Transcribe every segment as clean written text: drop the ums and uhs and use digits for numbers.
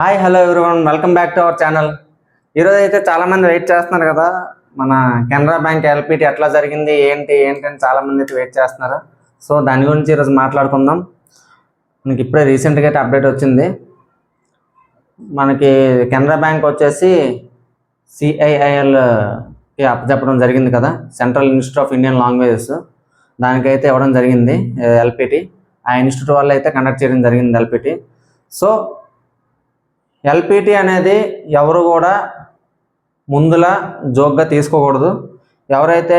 Hi hello everyone, welcome back to our channel. ఈరోజు అయితే చాలామంది వెయిట్ చేస్తున్నారు కదా, మన కెనరా బ్యాంక్ ఎల్పిటి ఎట్లా జరిగింది ఏంటి అని చాలామంది అయితే వెయిట్ చేస్తున్నారు. సో దాని గురించి ఈరోజు మాట్లాడుకుందాం. మనకి ఇప్పుడే రీసెంట్గా అయితే అప్డేట్ వచ్చింది. మనకి కెనరా బ్యాంక్ వచ్చేసి సిఐఐఎల్కి అప్పచెప్పడం జరిగింది కదా, central institute of Indian languages. దానికైతే ఇవ్వడం జరిగింది ఎల్పిటి. ఆ ఇన్స్టిట్యూట్ వల్ల అయితే కండక్ట్ చేయడం జరిగింది ఎల్పిటి. సో ఎల్పిటి అనేది ఎవరు కూడా ముందులా జోక్గా తీసుకోకూడదు. ఎవరైతే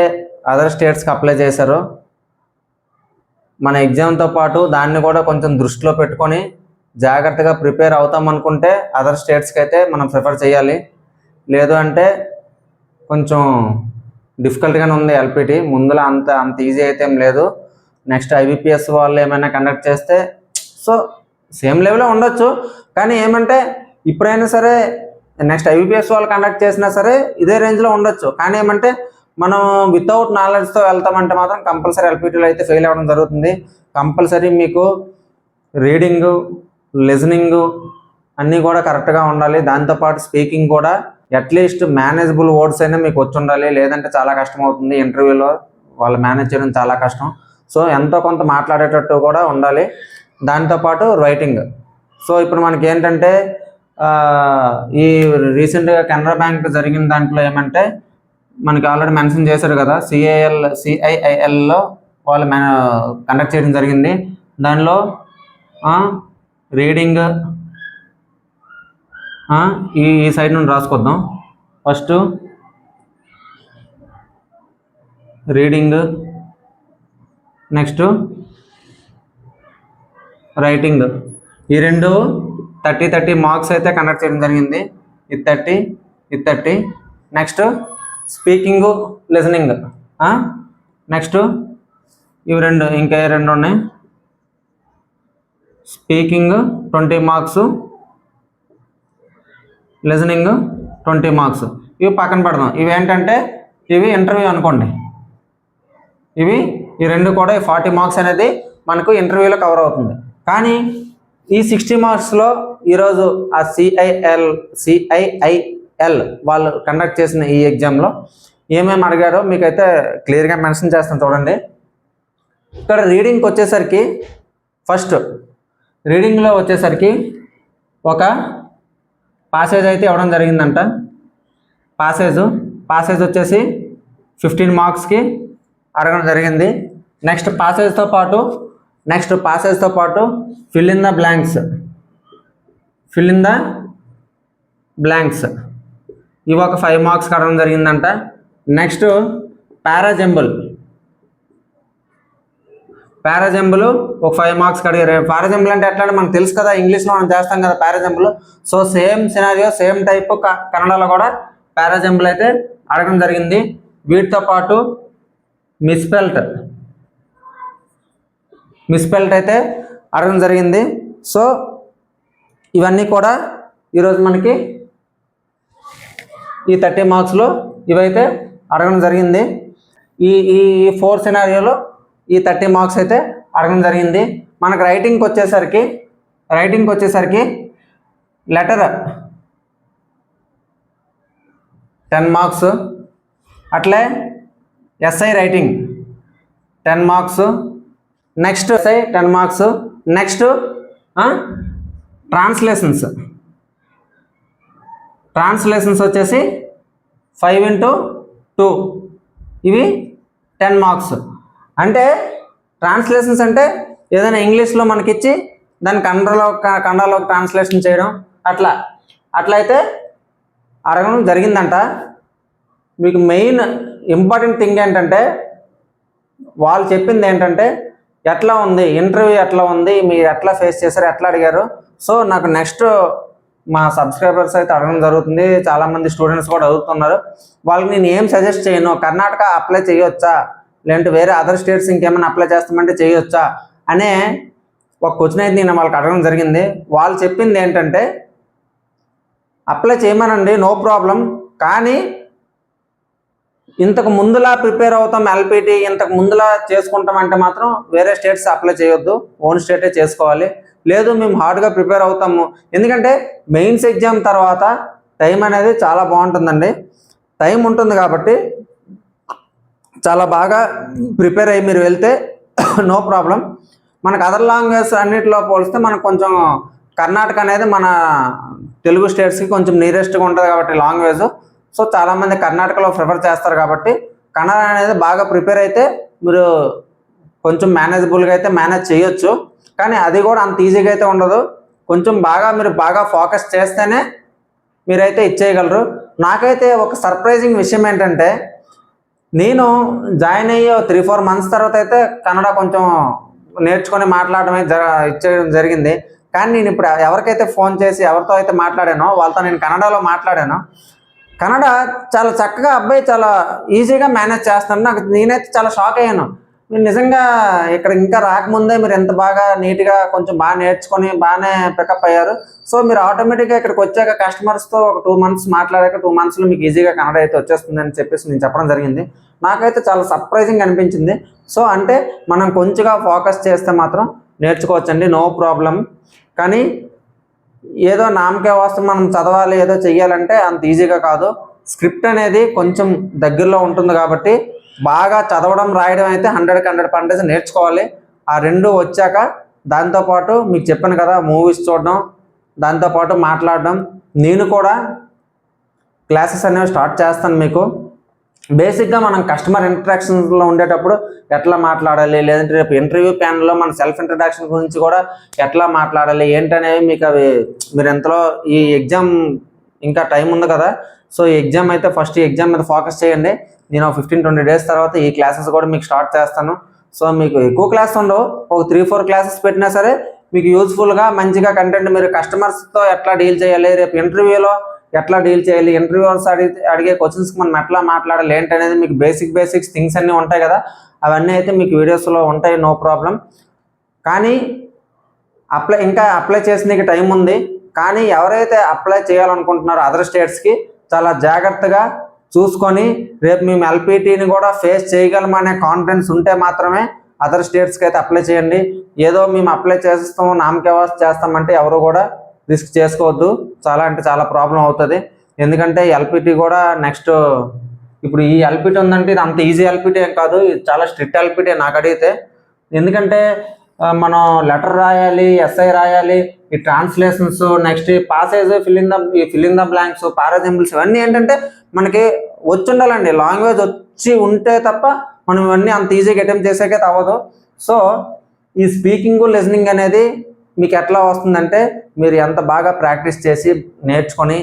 అదర్ స్టేట్స్కి అప్లై చేశారో మన ఎగ్జామ్తో పాటు దాన్ని కూడా కొంచెం దృష్టిలో పెట్టుకొని జాగ్రత్తగా ప్రిపేర్ అవుతాం అనుకుంటే అదర్ స్టేట్స్కి అయితే మనం ప్రిఫర్ చేయాలి. లేదు అంటే కొంచెం డిఫికల్ట్గానే ఉంది ఎల్పిటి. ముందులా అంత ఈజీ అయితే ఏం లేదు. నెక్స్ట్ ఐబిపిఎస్ వాళ్ళు ఏమైనా కండక్ట్ చేస్తే సో సేమ్ లెవెల్లో ఉండొచ్చు, కానీ ఏమంటే ఇప్పుడైనా సరే నెక్స్ట్ ఐబిపిఎస్ వాళ్ళు కండక్ట్ చేసినా సరే ఇదే రేంజ్లో ఉండొచ్చు. కానీ ఏమంటే మనం వితౌట్ నాలెడ్జ్తో వెళ్తామంటే మాత్రం కంపల్సరీ ఎల్పిటీలో అయితే ఫెయిల్ అవ్వడం జరుగుతుంది. కంపల్సరీ మీకు రీడింగు, లిజనింగు అన్నీ కూడా కరెక్ట్గా ఉండాలి. దాంతోపాటు స్పీకింగ్ కూడా అట్లీస్ట్ మేనేజబుల్ వర్డ్స్ అయినా మీకు వచ్చి ఉండాలి. లేదంటే చాలా కష్టం అవుతుంది. ఇంటర్వ్యూలో వాళ్ళు మేనేజ్ చేయడం చాలా కష్టం. సో ఎంతో కొంత మాట్లాడేటట్టు కూడా ఉండాలి. దాంతోపాటు రైటింగ్. సో ఇప్పుడు మనకి ఏంటంటే ఈ రీసెంట్గా కెనరా బ్యాంక్ జరిగిన దాంట్లో ఏమంటే మనకి ఆల్రెడీ మెన్షన్ చేశారు కదా, సిఐఐఎల్లో వాళ్ళు కండక్ట్ చేయడం జరిగింది. దానిలో రీడింగ్ ఈ సైడ్ నుండి రాసుకొద్దాం. First reading, next writing. ఈ రెండు 30 మార్క్స్ అయితే కండక్ట్ చేయడం జరిగింది. ఇది 30. Next స్పీకింగు, listening. నెక్స్ట్ ఇవి రెండు, ఇంకా రెండు ఉన్నాయి. Speaking 20 marks, listening 20 marks. ఇవి పక్కన పెడదాం. ఇవి ఏంటంటే ఇవి ఇంటర్వ్యూ అనుకోండి. ఈ రెండు కూడా 40 మార్క్స్ అనేది మనకు ఇంటర్వ్యూలో కవర్ అవుతుంది. కానీ ఈ 60 మార్క్స్లో ఈరోజు ఆ సిఐఐఎల్ వాళ్ళు కండక్ట్ చేసిన ఈ ఎగ్జామ్లో ఏమేమి అడిగారో మీకైతే క్లియర్గా మెన్షన్ చేస్తాను చూడండి. ఇక్కడ రీడింగ్కి వచ్చేసరికి ఫస్ట్ రీడింగ్లో వచ్చేసరికి ఒక పాసేజ్ అయితే ఇవ్వడం జరిగిందంట. పాసేజ్ వచ్చేసి 15 మార్క్స్కి అడగడం జరిగింది. నెక్స్ట్ పాసేజ్తో పాటు ఫిల్ ఇన్ ద బ్లాంక్స్ ఇవి ఒక 5 మార్క్స్ అడగడం జరిగిందంట. నెక్స్ట్ పారాజంబుల్ ఒక 5 మార్క్స్ అడిగారు. పారాజంబుల్ అంటే ఎట్లా అంటే మనకు తెలుసు కదా, ఇంగ్లీష్లో మనం చేస్తాం కదా parajumble. So same scenario, same type కన్నడలో కూడా పారాజంబుల్ అయితే అడగడం జరిగింది. వీటితో పాటు మిస్పెల్ట్ అయితే అడగడం జరిగింది. సో ఇవన్నీ కూడా ఈరోజు మనకి ఈ 30 మార్క్స్లో ఇవైతే అడగడం జరిగింది. ఈ 4 సినారియోలో ఈ 30 మార్క్స్ అయితే అడగడం జరిగింది. మనకు రైటింగ్కి వచ్చేసరికి లెటర్ 10 మార్క్స్, అట్లే essay writing 10 marks, next SI 10 marks. Next translations వచ్చేసి 5x2 ఇవి 10 మార్క్స్. అంటే ట్రాన్స్లేషన్స్ అంటే ఏదైనా ఇంగ్లీష్లో మనకిచ్చి దాన్ని కన్నడలో ట్రాన్స్లేషన్ చేయడం, అట్లా అయితే అడగడం జరిగిందంట. మీకు మెయిన్ ఇంపార్టెంట్ థింగ్ ఏంటంటే వాళ్ళు చెప్పింది ఏంటంటే ఎట్లా ఉంది ఇంటర్వ్యూ, ఎట్లా ఉంది, మీరు ఎట్లా ఫేస్ చేశారు, ఎట్లా అడిగారు. సో నాకు నెక్స్ట్ మా సబ్స్క్రైబర్స్ అయితే అడగడం జరుగుతుంది. చాలామంది స్టూడెంట్స్ కూడా అడుగుతున్నారు. వాళ్ళకి నేను ఏం సజెస్ట్ చేయను, కర్ణాటక అప్లై చేయొచ్చా, లేదంటే వేరే అదర్ స్టేట్స్ ఇంకేమైనా అప్లై చేస్తామంటే చేయొచ్చా అనే ఒక క్వశ్చన్ అయితే నేను వాళ్ళకి అడగడం జరిగింది. వాళ్ళు చెప్పింది ఏంటంటే అప్లై చేయమనండి, నో ప్రాబ్లం, కానీ ఇంతకు ముందులా ప్రిపేర్ అవుతాం ఎల్పిటి, ఇంతకు ముందులా చేసుకుంటాం అంటే మాత్రం వేరే స్టేట్స్ అప్లై చేయొద్దు, ఓన్ స్టేటే చేసుకోవాలి. లేదు మేము హార్డ్గా ప్రిపేర్ అవుతాము. ఎందుకంటే మెయిన్స్ ఎగ్జామ్ తర్వాత టైం అనేది చాలా బాగుంటుందండి. టైం ఉంటుంది కాబట్టి చాలా బాగా ప్రిపేర్ అయ్యి మీరు వెళ్తే నో ప్రాబ్లం. మనకు అదర్ లాంగ్వేజ్ అన్నిటిలో పోలిస్తే మనకు కొంచెం కర్ణాటక అనేది మన తెలుగు స్టేట్స్కి కొంచెం నియరెస్ట్గా ఉంటుంది కాబట్టి లాంగ్వేజ్. సో చాలామంది కర్ణాటకలో ప్రిఫర్ చేస్తారు కాబట్టి కన్నడ అనేది బాగా ప్రిపేర్ అయితే మీరు కొంచెం మేనేజబుల్గా అయితే మేనేజ్ చేయొచ్చు. కానీ అది కూడా అంత ఈజీగా అయితే ఉండదు. కొంచెం మీరు బాగా ఫోకస్ చేస్తేనే మీరైతే ఇచ్చేయగలరు. నాకైతే ఒక సర్ప్రైజింగ్ విషయం ఏంటంటే, నేను జాయిన్ అయ్యి 3-4 months తర్వాత అయితే కన్నడ కొంచెం నేర్చుకొని మాట్లాడటమే ఇచ్చేయడం జరిగింది. కానీ నేను ఇప్పుడు ఎవరికైతే ఫోన్ చేసి ఎవరితో అయితే మాట్లాడానో వాళ్ళతో నేను కన్నడలో మాట్లాడాను. కన్నడ చాలా చక్కగా అబ్బాయి చాలా ఈజీగా మేనేజ్ చేస్తాను. నేనైతే చాలా షాక్ అయ్యాను. మీరు నిజంగా ఇక్కడ ఇంకా రాకముందే మీరు ఎంత బాగా నీట్గా కొంచెం బాగా నేర్చుకొని బాగానే పికప్ అయ్యారు. సో మీరు ఆటోమేటిక్గా ఇక్కడికి వచ్చాక కస్టమర్స్తో ఒక 2 months మాట్లాడాక 2 monthsలో మీకు ఈజీగా కన్నడ అయితే వచ్చేస్తుందని చెప్పేసి నేను చెప్పడం జరిగింది. నాకైతే చాలా సర్ప్రైజింగ్ అనిపించింది. సో అంటే మనం కొంచెంగా ఫోకస్ చేస్తే మాత్రం నేర్చుకోవచ్చండి, నో ప్రాబ్లం. కానీ ఏదో నామకే వాస్తవం మనం చదవాలి ఏదో చెయ్యాలంటే అంత ఈజీగా కాదు. స్క్రిప్ట్ అనేది కొంచెం దగ్గరలో ఉంటుంది కాబట్టి బాగా చదవడం రాయడం అయితే 100% నేర్చుకోవాలి. ఆ 2 వచ్చాక దాంతోపాటు మీకు చెప్పాను కదా మూవీస్ చూడడం, దాంతోపాటు మాట్లాడడం. నేను కూడా క్లాసెస్ అనేవి స్టార్ట్ చేస్తాను మీకు. బేసిక్గా మనం కస్టమర్ ఇంటరాక్షన్స్లో ఉండేటప్పుడు ఎట్లా మాట్లాడాలి, లేదంటే రేపు ఇంటర్వ్యూ ప్యానల్లో మన సెల్ఫ్ ఇంట్రడక్షన్ గురించి కూడా ఎట్లా మాట్లాడాలి ఏంటనేవి మీకు అవి మీరు ఎంతలో ఈ ఎగ్జామ్ ఇంకా టైం ఉంది కదా. సో ఈ ఎగ్జామ్ అయితే ఫస్ట్ ఈ ఎగ్జామ్ మీద ఫోకస్ చేయండి. నేను 15-20 days తర్వాత ఈ క్లాసెస్ కూడా మీకు స్టార్ట్ చేస్తాను. సో మీకు ఎక్కువ క్లాస్ ఉండవు, ఒక 3-4 classes పెట్టినా సరే మీకు యూజ్ఫుల్గా మంచిగా కంటెంట్. మీరు కస్టమర్స్తో ఎట్లా డీల్ చేయాలి, రేపు ఇంటర్వ్యూలో ఎట్లా డీల్ చేయాలి, ఇంటర్వ్యూవర్స్ అడిగే క్వశ్చన్స్కి మనం ఎట్లా మాట్లాడాలి ఏంటనేది మీకు బేసిక్స్ థింగ్స్ అన్నీ ఉంటాయి కదా. అవన్నీ అయితే మీకు వీడియోస్లో ఉంటాయి, నో ప్రాబ్లం. కానీ ఇంకా అప్లై చేసిన టైం ఉంది. కానీ ఎవరైతే అప్లై చేయాలనుకుంటున్నారో అదర్ స్టేట్స్కి చాలా జాగ్రత్తగా చూసుకొని రేపు మేము ఎల్పిటిని కూడా ఫేస్ చేయగలమనే కాన్ఫిడెన్స్ ఉంటే మాత్రమే అదర్ స్టేట్స్కి అయితే అప్లై చేయండి. ఏదో మేము అప్లై చేస్తాం నామకేవాస్ చేస్తామంటే ఎవరు కూడా రిస్క్ చేసుకోవద్దు. చాలా అంటే చాలా ప్రాబ్లం అవుతుంది. ఎందుకంటే ఎల్పిటి కూడా నెక్స్ట్ ఇప్పుడు ఈ ఎల్పిటి ఉందంటే ఇది అంత ఈజీ ఎల్పిటి ఏం కాదు, ఇది చాలా స్ట్రిక్ట్ ఎల్పిటి నాకు అడిగితే. ఎందుకంటే మనం లెటర్ రాయాలి, ఎస్ఐ రాయాలి, ఈ ట్రాన్స్లేషన్స్, నెక్స్ట్ ఈ పాసేజ్, ఫిల్లింగ్ ద బ్లాంక్స్, పారాజింబుల్స్, ఇవన్నీ ఏంటంటే మనకి వచ్చి ఉండాలండి. లాంగ్వేజ్ వచ్చి ఉంటే తప్ప మనం ఇవన్నీ అంత ఈజీగా అటెంప్ట్ చేసేకైతే అవ్వదు. సో ఈ స్పీకింగ్ లిజనింగ్ అనేది మీకు ఎట్లా వస్తుందంటే మీరు ఎంత బాగా ప్రాక్టీస్ చేసి నేర్చుకొని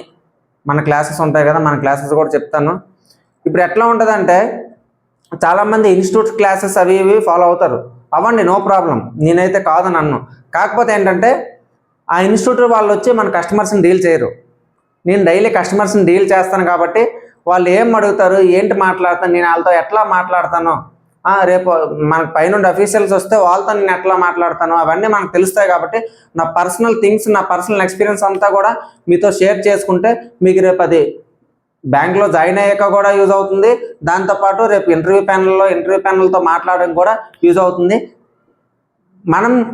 మన క్లాసెస్ ఉంటాయి కదా, మన క్లాసెస్ కూడా చెప్తాను. ఇప్పుడు ఎట్లా ఉంటుందంటే చాలామంది ఇన్స్టిట్యూట్ క్లాసెస్ అవి ఇవి ఫాలో అవుతారు, అవ్వండి, నో ప్రాబ్లం, నేనైతే కాదని అన్ను. కాకపోతే ఏంటంటే ఆ ఇన్స్టిట్యూట్ వాళ్ళు వచ్చి మన కస్టమర్స్ని డీల్ చేయరు. నేను డైలీ కస్టమర్స్ని డీల్ చేస్తాను కాబట్టి వాళ్ళు ఏం అడుగుతారు, ఏంటి మాట్లాడతాను, నేను వాళ్ళతో ఎట్లా మాట్లాడతాను, రేపు మనకు పైనుండి అఫీషియల్స్ వస్తే వాళ్ళతో నేను ఎట్లా మాట్లాడతాను, అవన్నీ మనకు తెలుస్తాయి. కాబట్టి నా పర్సనల్ థింగ్స్, నా పర్సనల్ ఎక్స్పీరియన్స్ అంతా కూడా మీతో షేర్ చేసుకుంటే మీకు రేపు అది బ్యాంక్లో జాయిన్ అయ్యాక కూడా యూజ్ అవుతుంది. దాంతోపాటు రేపు ఇంటర్వ్యూ ప్యానల్తో మాట్లాడడం కూడా యూజ్ అవుతుంది.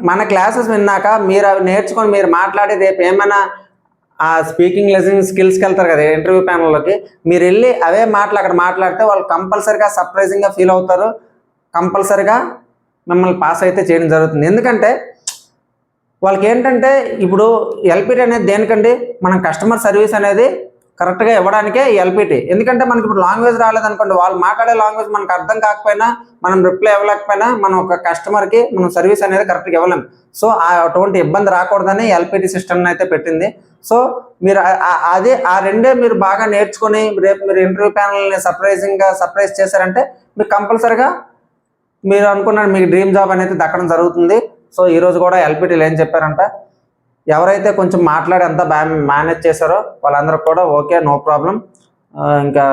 మన క్లాసెస్ విన్నాక మీరు అవి నేర్చుకొని మీరు మాట్లాడి రేపు ఏమైనా ఆ స్పీకింగ్ లిజనింగ్ స్కిల్స్కి వెళ్తారు కదా ఇంటర్వ్యూ ప్యానల్లోకి, మీరు వెళ్ళి అవే మాటలు అక్కడ మాట్లాడితే వాళ్ళు కంపల్సరీగా సర్ప్రైజింగ్గా ఫీల్ అవుతారు, కంపల్సరీగా మిమ్మల్ని పాస్ అయితే చేయడం జరుగుతుంది. ఎందుకంటే వాళ్ళకి ఏంటంటే ఇప్పుడు ఎల్పిటి అనేది దేనికండి, మనం కస్టమర్ సర్వీస్ అనేది కరెక్ట్గా ఇవ్వడానికే ఎల్పిటి. ఎందుకంటే మనకి ఇప్పుడు లాంగ్వేజ్ రాలేదనుకోండి, వాళ్ళు మాట్లాడే లాంగ్వేజ్ మనకు అర్థం కాకపోయినా, మనం రిప్లై ఇవ్వలేకపోయినా, మనం ఒక కస్టమర్కి మనం సర్వీస్ అనేది కరెక్ట్గా ఇవ్వలేం. సో అటువంటి ఇబ్బంది రాకూడదని ఎల్పిటి సిస్టమ్ని అయితే పెట్టింది. సో మీరు ఆ రెండే మీరు బాగా నేర్చుకొని రేపు మీరు ఇంటర్వ్యూ ప్యానల్ని సర్ప్రైజ్ చేశారంటే మీకు కంపల్సరీగా మీరు అనుకున్న మీకు డ్రీమ్ జాబ్ అనేది దక్కడం జరుగుతుంది. సో ఈరోజు కూడా ఎల్పిటీలు ఏం చెప్పారంట, ఎవరైతే కొంచెం మాట్లాడి అంతా మేనేజ్ చేశారో వాళ్ళందరూ కూడా ఓకే, నో ప్రాబ్లం, ఇంకా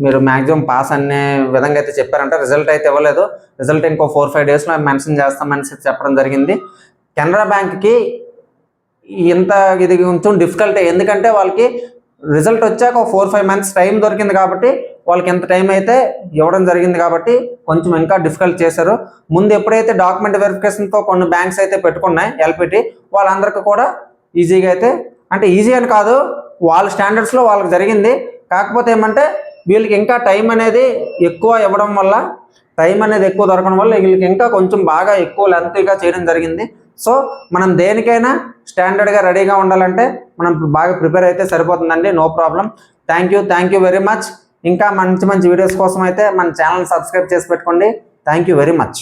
మీరు మ్యాక్సిమం పాస్ అనే విధంగా అయితే చెప్పారంట. రిజల్ట్ అయితే ఇవ్వలేదు, రిజల్ట్ ఇంకో 4-5 daysలో మెన్షన్ చేస్తామని చెప్పడం జరిగింది. కెనరా బ్యాంక్కి ఇంత ఇది కొంచెం డిఫికల్టీ, ఎందుకంటే వాళ్ళకి రిజల్ట్ వచ్చాక ఒక 4-5 months టైం దొరికింది కాబట్టి వాళ్ళకి ఎంత టైం అయితే ఇవ్వడం జరిగింది కాబట్టి కొంచెం ఇంకా డిఫికల్ట్ చేశారు. ముందు ఎప్పుడైతే డాక్యుమెంట్ వెరిఫికేషన్తో కొన్ని బ్యాంక్స్ అయితే పెట్టుకున్నాయి ఎల్పిటి, వాళ్ళందరికీ కూడా ఈజీగా అయితే, అంటే ఈజీ అని కాదు, వాళ్ళ స్టాండర్డ్స్లో వాళ్ళకి జరిగింది. కాకపోతే ఏమంటే వీళ్ళకి ఇంకా టైం అనేది ఎక్కువ ఇవ్వడం వల్ల, టైం అనేది ఎక్కువ దొరకడం వల్ల వీళ్ళకి ఇంకా కొంచెం బాగా ఎక్కువ లెంతీగా చేయడం జరిగింది. సో మనం దేనికైనా స్టాండర్డ్గా రెడీగా ఉండాలంటే మనం బాగా ప్రిపేర్ అయితే సరిపోతుందండి. No problem. Thank you very much. ఇంకా మంచి మంచి వీడియోస్ కోసం అయితే మన ఛానల్ సబ్స్క్రైబ్ చేసి పెట్టుకోండి. Thank you very much.